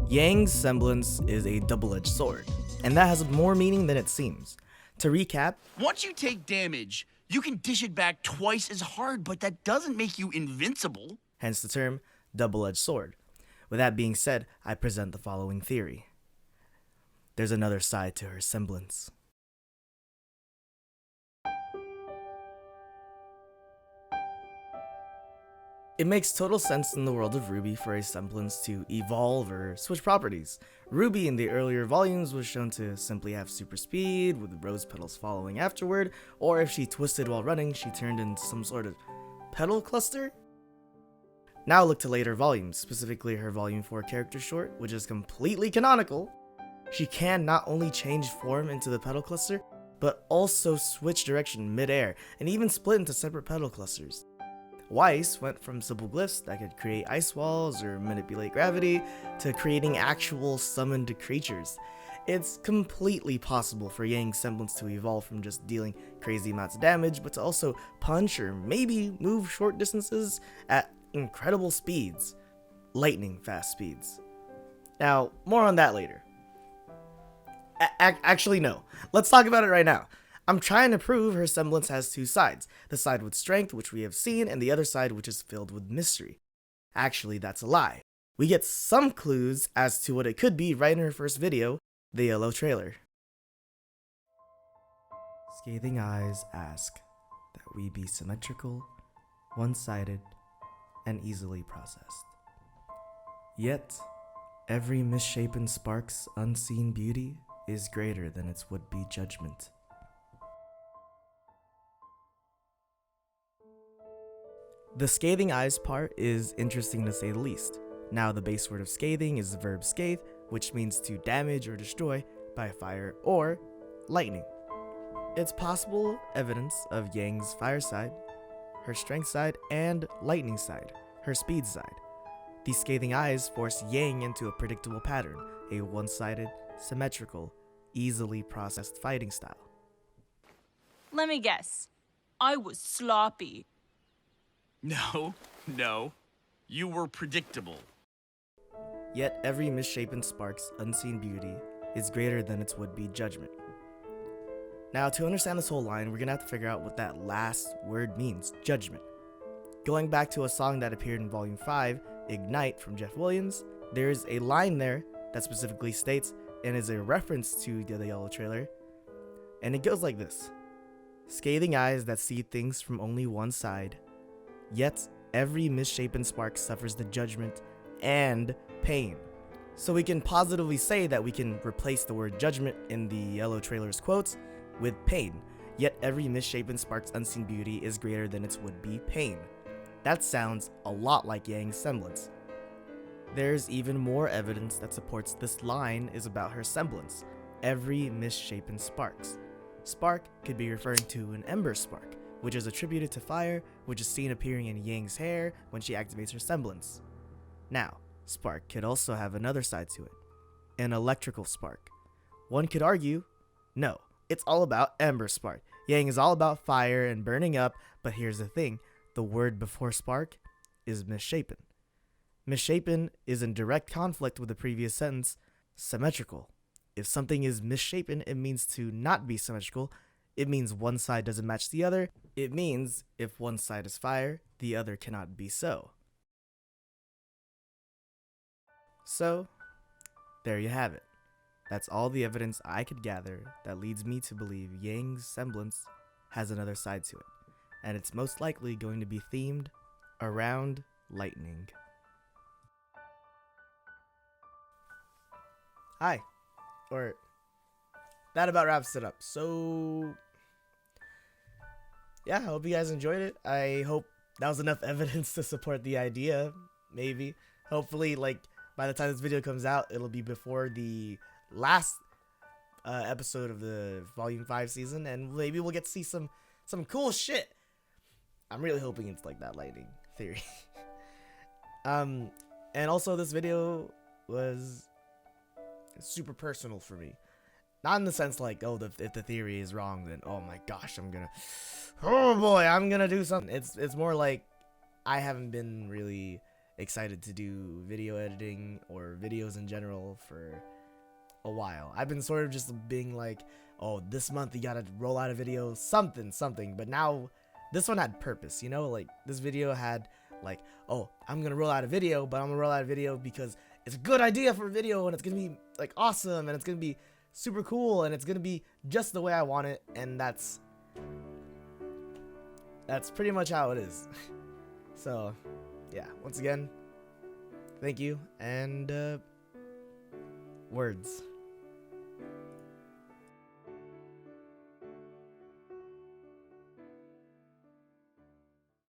Yang's semblance is a double-edged sword, and that has more meaning than it seems. To recap, once you take damage, you can dish it back twice as hard, but that doesn't make you invincible. Hence the term double-edged sword. With that being said, I present the following theory. There's another side to her semblance. It makes total sense in the world of Ruby for a semblance to evolve or switch properties. Ruby in the earlier volumes was shown to simply have super speed, with rose petals following afterward, or if she twisted while running, she turned into some sort of petal cluster? Now look to later volumes, specifically her volume 4 character short, which is completely canonical. She can not only change form into the petal cluster, but also switch direction mid-air, and even split into separate petal clusters. Weiss went from simple glyphs that could create ice walls or manipulate gravity to creating actual summoned creatures. It's completely possible for Yang's semblance to evolve from just dealing crazy amounts of damage, but to also punch or maybe move short distances at incredible speeds. Lightning fast speeds. Now, more on that later. Actually, no. Let's talk about it right now. I'm trying to prove her semblance has two sides. The side with strength, which we have seen, and the other side which is filled with mystery. Actually, that's a lie. We get some clues as to what it could be right in her first video, the yellow trailer. Scathing eyes ask that we be symmetrical, one-sided, and easily processed. Yet, every misshapen spark's unseen beauty is greater than its would-be judgment. The scathing eyes part is interesting to say the least. Now the base word of scathing is the verb scathe, which means to damage or destroy by fire or lightning. It's possible evidence of Yang's fire side, her strength side, and lightning side, her speed side. These scathing eyes force Yang into a predictable pattern, a one-sided, symmetrical, easily processed fighting style. Let me guess. I was sloppy. No. You were predictable. Yet every misshapen spark's unseen beauty is greater than its would-be judgment. Now, to understand this whole line, we're gonna have to figure out what that last word means, judgment. Going back to a song that appeared in Volume 5, Ignite from Jeff Williams, there's a line there that specifically states, and is a reference to the yellow trailer, and it goes like this. Scathing eyes that see things from only one side, yet every misshapen spark suffers the judgment and pain. So we can positively say that we can replace the word judgment in the yellow trailer's quotes with pain, yet every misshapen spark's unseen beauty is greater than its would-be pain. That sounds a lot like Yang's semblance. There's even more evidence that supports this line is about her semblance, every misshapen sparks. Spark could be referring to an ember spark, which is attributed to fire, which is seen appearing in Yang's hair when she activates her semblance. Now, spark could also have another side to it, an electrical spark. One could argue, no, it's all about ember spark. Yang is all about fire and burning up, but here's the thing, the word before spark is misshapen. Misshapen is in direct conflict with the previous sentence, symmetrical. If something is misshapen, it means to not be symmetrical. It means one side doesn't match the other. It means if one side is fire, the other cannot be so. So, there you have it. That's all the evidence I could gather that leads me to believe Yang's semblance has another side to it, and it's most likely going to be themed around lightning. Hi, or that about wraps it up. So, yeah, I hope you guys enjoyed it. I hope that was enough evidence to support the idea, maybe. Hopefully, like, by the time this video comes out, it'll be before the last episode of the Volume 5 season, and maybe we'll get to see some cool shit. I'm really hoping it's like that lightning theory. And also, this video was super personal for me. Not in the sense like, oh, if the theory is wrong, then oh my gosh, I'm gonna do something. It's more like I haven't been really excited to do video editing or videos in general for a while. I've been sort of just being like, oh, this month you gotta roll out a video, something, but now this one had purpose, you know? Like, this video had like, oh, I'm gonna roll out a video, but I'm gonna roll out a video because it's a good idea for a video, and it's gonna be like awesome, and it's gonna be super cool, and it's gonna be just the way I want it. And that's pretty much how it is. So yeah, once again, thank you, and words.